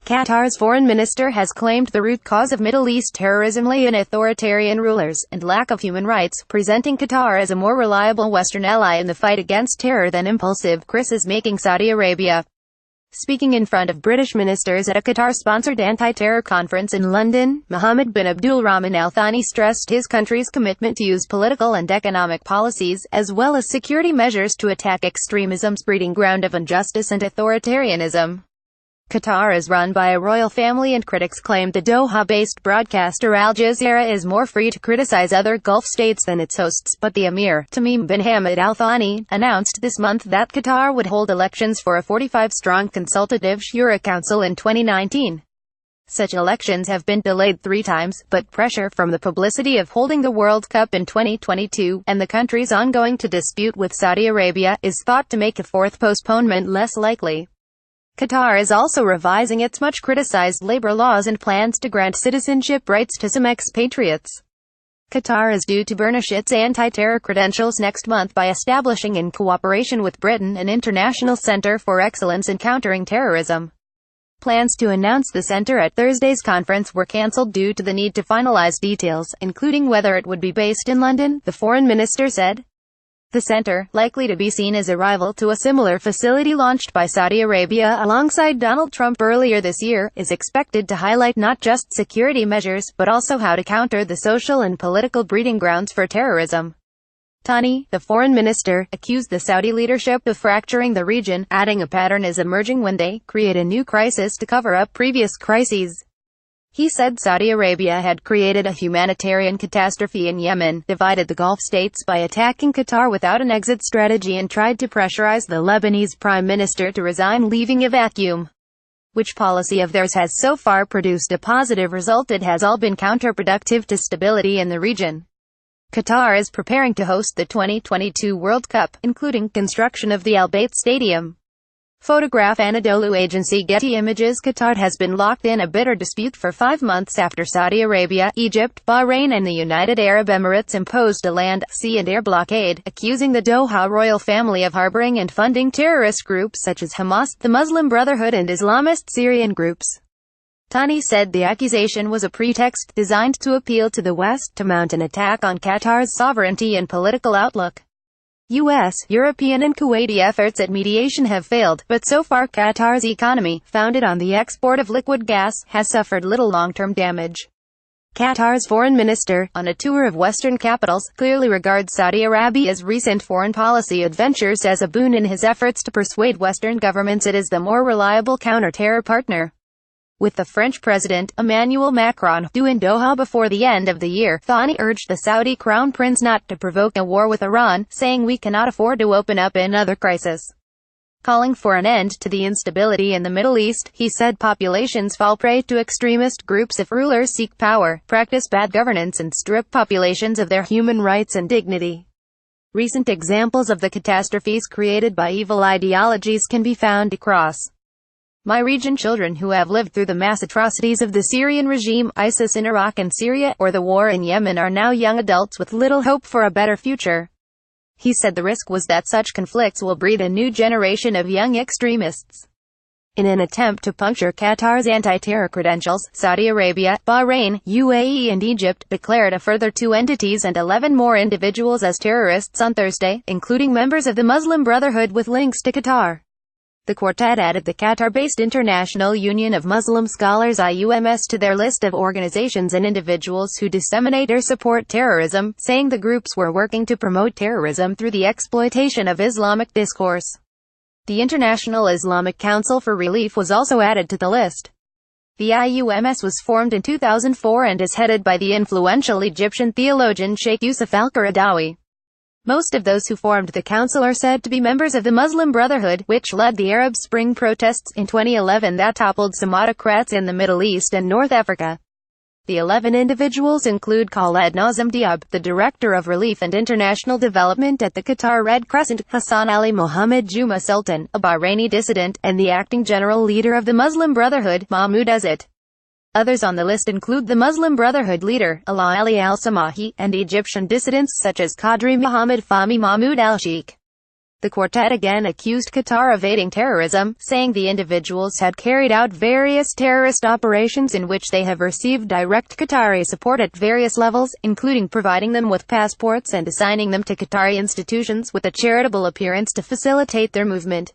Qatar's foreign minister has claimed the root cause of Middle East terrorism lay in authoritarian rulers and lack of human rights, presenting Qatar as a more reliable Western ally in the fight against terror than impulsive, crisismaking Saudi Arabia. Speaking in front of British ministers at a Qatar-sponsored anti-terror conference in London, Mohammed bin Abdulrahman Al Thani stressed his country's commitment to use political and economic policies, as well as security measures to attack extremism's breeding ground of injustice and authoritarianism. Qatar is run by a royal family, and critics claim the Doha-based broadcaster Al Jazeera is more free to criticize other Gulf states than its hosts, but the Emir, Tamim bin Hamad Al Thani, announced this month that Qatar would hold elections for a 45-strong consultative Shura Council in 2019. Such elections have been delayed 3 times, but pressure from the publicity of holding the World Cup in 2022, and the country's ongoing dispute with Saudi Arabia, is thought to make a 4th postponement less likely. Qatar is also revising its much-criticized labor laws and plans to grant citizenship rights to some expatriates. Qatar is due to burnish its anti-terror credentials next month by establishing, in cooperation with Britain, an international center for excellence in countering terrorism. Plans to announce the center at Thursday's conference were cancelled due to the need to finalize details, including whether it would be based in London, the foreign minister said. The center, likely to be seen as a rival to a similar facility launched by Saudi Arabia alongside Donald Trump earlier this year, is expected to highlight not just security measures, but also how to counter the social and political breeding grounds for terrorism. Thani, the foreign minister, accused the Saudi leadership of fracturing the region, adding a pattern is emerging when they create a new crisis to cover up previous crises. He said Saudi Arabia had created a humanitarian catastrophe in Yemen, divided the Gulf states by attacking Qatar without an exit strategy, and tried to pressurize the Lebanese prime minister to resign, leaving a vacuum. Which policy of theirs has so far produced a positive result? It has all been counterproductive to stability in the region. Qatar is preparing to host the 2022 World Cup, including construction of the Al Bayt Stadium. Photograph Anadolu agency Getty Images. Qatar has been locked in a bitter dispute for 5 months after Saudi Arabia, Egypt, Bahrain and the United Arab Emirates imposed a land, sea and air blockade, accusing the Doha royal family of harboring and funding terrorist groups such as Hamas, the Muslim Brotherhood and Islamist Syrian groups. Thani said the accusation was a pretext designed to appeal to the West to mount an attack on Qatar's sovereignty and political outlook. U.S., European and Kuwaiti efforts at mediation have failed, but so far Qatar's economy, founded on the export of liquid gas, has suffered little long-term damage. Qatar's foreign minister, on a tour of Western capitals, clearly regards Saudi Arabia's recent foreign policy adventures as a boon in his efforts to persuade Western governments it is the more reliable counter-terror partner. With the French President, Emmanuel Macron, due in Doha before the end of the year, Thani urged the Saudi crown prince not to provoke a war with Iran, saying we cannot afford to open up another crisis. Calling for an end to the instability in the Middle East, he said populations fall prey to extremist groups if rulers seek power, practice bad governance and strip populations of their human rights and dignity. Recent examples of the catastrophes created by evil ideologies can be found across my region. Children who have lived through the mass atrocities of the Syrian regime, ISIS in Iraq and Syria, or the war in Yemen are now young adults with little hope for a better future. He said the risk was that such conflicts will breed a new generation of young extremists. In an attempt to puncture Qatar's anti-terror credentials, Saudi Arabia, Bahrain, UAE and Egypt declared a further 2 entities and 11 more individuals as terrorists on Thursday, including members of the Muslim Brotherhood with links to Qatar. The quartet added the Qatar-based International Union of Muslim Scholars IUMS to their list of organizations and individuals who disseminate or support terrorism, saying the groups were working to promote terrorism through the exploitation of Islamic discourse. The International Islamic Council for Relief was also added to the list. The IUMS was formed in 2004 and is headed by the influential Egyptian theologian Sheikh Yusuf al-Qaradawi. Most of those who formed the council are said to be members of the Muslim Brotherhood, which led the Arab Spring protests in 2011 that toppled some autocrats in the Middle East and North Africa. The 11 individuals include Khaled Nazem Diab, the Director of Relief and International Development at the Qatar Red Crescent, Hassan Ali Mohammed Juma Sultan, a Bahraini dissident, and the acting general leader of the Muslim Brotherhood, Mahmoud Azzat. Others on the list include the Muslim Brotherhood leader, Allah Ali al-Samahi, and Egyptian dissidents such as Qadri Muhammad Fahmi Mahmoud al-Sheikh. The quartet again accused Qatar of aiding terrorism, saying the individuals had carried out various terrorist operations in which they have received direct Qatari support at various levels, including providing them with passports and assigning them to Qatari institutions with a charitable appearance to facilitate their movement.